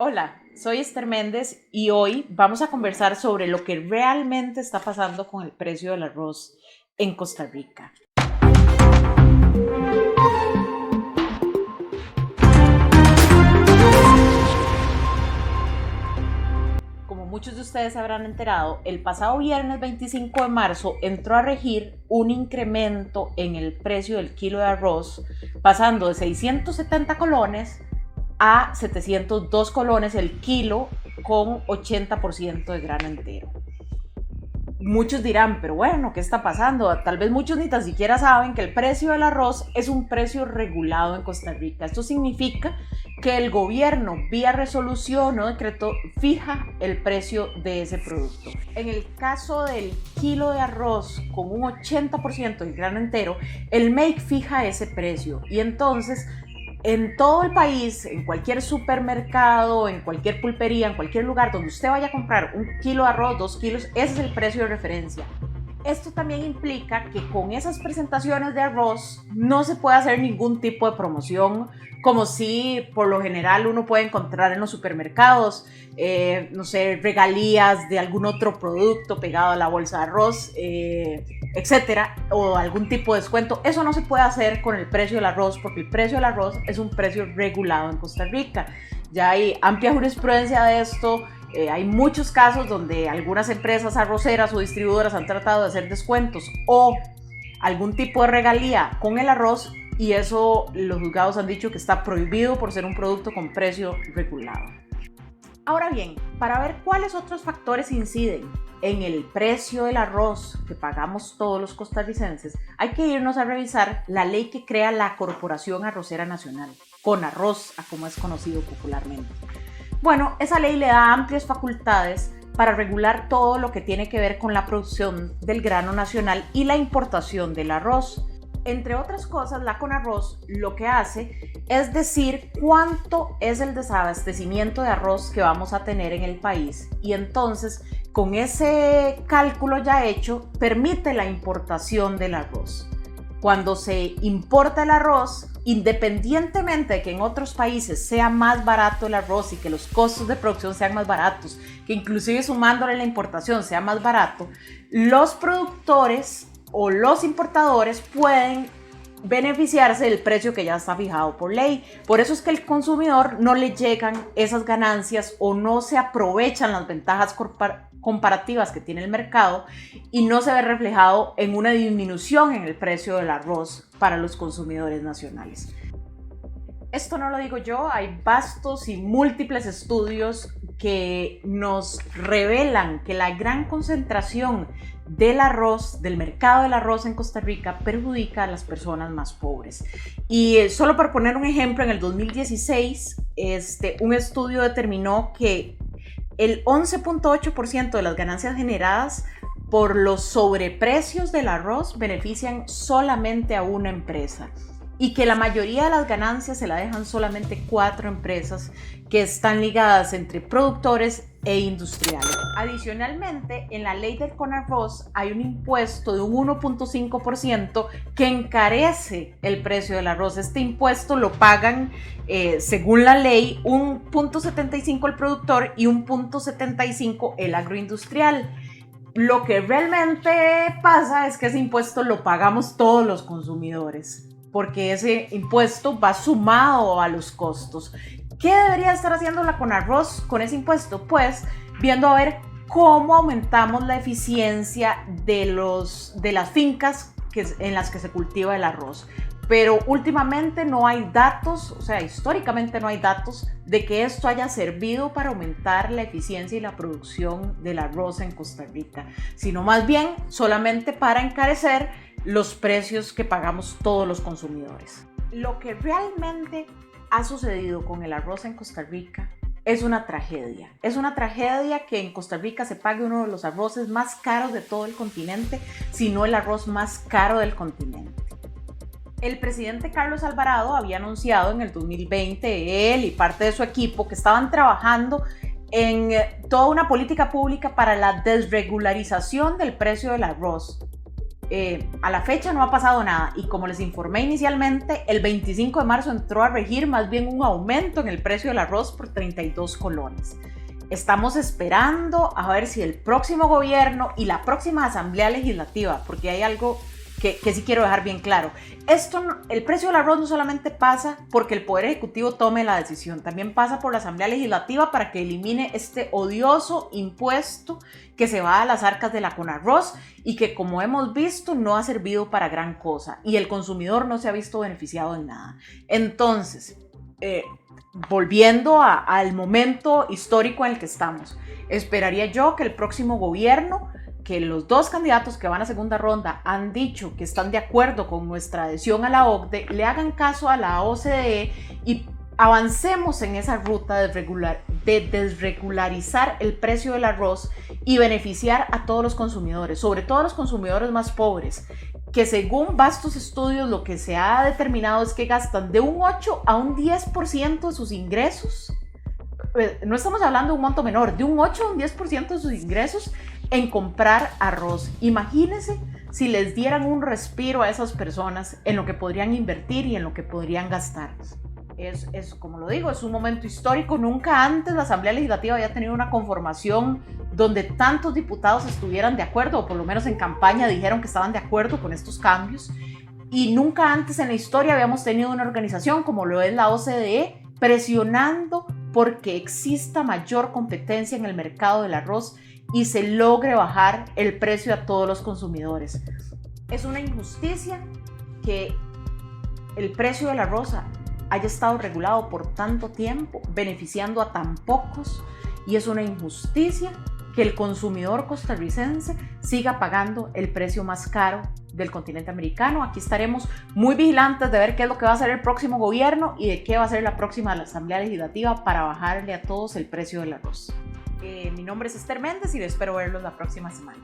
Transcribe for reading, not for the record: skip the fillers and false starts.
Hola, soy Esther Méndez y hoy vamos a conversar sobre lo que realmente está pasando con el precio del arroz en Costa Rica. Como muchos de ustedes se habrán enterado, el pasado viernes 25 de marzo entró a regir un incremento en el precio del kilo de arroz, pasando de 670 colones a 702 colones el kilo con 80% de grano entero. Muchos dirán, pero bueno, ¿qué está pasando? Tal vez muchos ni tan siquiera saben que el precio del arroz es un precio regulado en Costa Rica. Esto significa que el gobierno, vía resolución o decreto, fija el precio de ese producto. En el caso del kilo de arroz con un 80% del grano entero, el MEIC fija ese precio y entonces en todo el país, en cualquier supermercado, en cualquier pulpería, en cualquier lugar donde usted vaya a comprar un kilo de arroz, 2 kilos, ese es el precio de referencia. Esto también implica que con esas presentaciones de arroz no se puede hacer ningún tipo de promoción, como si por lo general uno puede encontrar en los supermercados, no sé, regalías de algún otro producto pegado a la bolsa de arroz, etcétera, o algún tipo de descuento. Eso no se puede hacer con el precio del arroz, porque el precio del arroz es un precio regulado en Costa Rica. Ya hay amplia jurisprudencia de esto. Hay muchos casos donde algunas empresas arroceras o distribuidoras han tratado de hacer descuentos o algún tipo de regalía con el arroz y eso los juzgados han dicho que está prohibido por ser un producto con precio regulado. Ahora bien, para ver cuáles otros factores inciden en el precio del arroz que pagamos todos los costarricenses, hay que irnos a revisar la ley que crea la Corporación Arrocera Nacional, CONARROZ, como es conocido popularmente. Bueno, esa ley le da amplias facultades para regular todo lo que tiene que ver con la producción del grano nacional y la importación del arroz. Entre otras cosas, la CONARROZ lo que hace es decir cuánto es el desabastecimiento de arroz que vamos a tener en el país y entonces con ese cálculo ya hecho permite la importación del arroz. Cuando se importa el arroz, independientemente de que en otros países sea más barato el arroz y que los costos de producción sean más baratos, que inclusive sumándole la importación sea más barato, los productores o los importadores pueden beneficiarse del precio que ya está fijado por ley. Por eso es que al consumidor no le llegan esas ganancias o no se aprovechan las ventajas comparativas que tiene el mercado y no se ve reflejado en una disminución en el precio del arroz para los consumidores nacionales. Esto no lo digo yo, hay vastos y múltiples estudios que nos revelan que la gran concentración del arroz, del mercado del arroz en Costa Rica perjudica a las personas más pobres. Y solo para poner un ejemplo, en el 2016 un estudio determinó que el 11.8% de las ganancias generadas por los sobreprecios del arroz benefician solamente a una empresa y que la mayoría de las ganancias se la dejan solamente 4 empresas que están ligadas entre productores e industriales. Adicionalmente, en la ley del CONARROZ hay un impuesto de un 1.5% que encarece el precio del arroz. Este impuesto lo pagan, según la ley, 1.75 el productor y 1.75 el agroindustrial. Lo que realmente pasa es que ese impuesto lo pagamos todos los consumidores, porque ese impuesto va sumado a los costos. ¿Qué debería estar haciendo la CONARROZ con ese impuesto? Pues viendo a ver cómo aumentamos la eficiencia de las fincas en las que se cultiva el arroz. Pero últimamente no hay datos, o sea, históricamente no hay datos de que esto haya servido para aumentar la eficiencia y la producción del arroz en Costa Rica, sino más bien solamente para encarecer los precios que pagamos todos los consumidores. Lo que realmente ha sucedido con el arroz en Costa Rica es una tragedia. Es una tragedia que en Costa Rica se pague uno de los arroces más caros de todo el continente, si no el arroz más caro del continente. El presidente Carlos Alvarado había anunciado en el 2020, él y parte de su equipo, que estaban trabajando en toda una política pública para la desregularización del precio del arroz. A la fecha no ha pasado nada y como les informé inicialmente, el 25 de marzo entró a regir más bien un aumento en el precio del arroz por 32 colones. Estamos esperando a ver si el próximo gobierno y la próxima asamblea legislativa, porque hay algo que sí quiero dejar bien claro. El precio del arroz no solamente pasa porque el Poder Ejecutivo tome la decisión, también pasa por la Asamblea Legislativa para que elimine este odioso impuesto que se va a las arcas de la Conarroz y que, como hemos visto, no ha servido para gran cosa y el consumidor no se ha visto beneficiado en nada. Entonces, volviendo al momento histórico en el que estamos, esperaría yo que el próximo gobierno, que los dos candidatos que van a segunda ronda han dicho que están de acuerdo con nuestra adhesión a la OCDE, le hagan caso a la OCDE y avancemos en esa ruta de desregularizar el precio del arroz y beneficiar a todos los consumidores, sobre todo a los consumidores más pobres, que según vastos estudios lo que se ha determinado es que gastan de un 8 a un 10% de sus ingresos. No estamos hablando de un monto menor, de un 8 a un 10% de sus ingresos en comprar arroz. Imagínense si les dieran un respiro a esas personas en lo que podrían invertir y en lo que podrían gastar. Como lo digo, es un momento histórico. Nunca antes la Asamblea Legislativa había tenido una conformación donde tantos diputados estuvieran de acuerdo, o por lo menos en campaña dijeron que estaban de acuerdo con estos cambios. Y nunca antes en la historia habíamos tenido una organización como lo es la OCDE presionando porque exista mayor competencia en el mercado del arroz y se logre bajar el precio a todos los consumidores. Es una injusticia que el precio del arroz haya estado regulado por tanto tiempo, beneficiando a tan pocos, y es una injusticia que el consumidor costarricense siga pagando el precio más caro del continente americano. Aquí estaremos muy vigilantes de ver qué es lo que va a hacer el próximo gobierno y de qué va a hacer la próxima Asamblea Legislativa para bajarle a todos el precio del arroz. Mi nombre es Esther Méndez y espero verlos la próxima semana.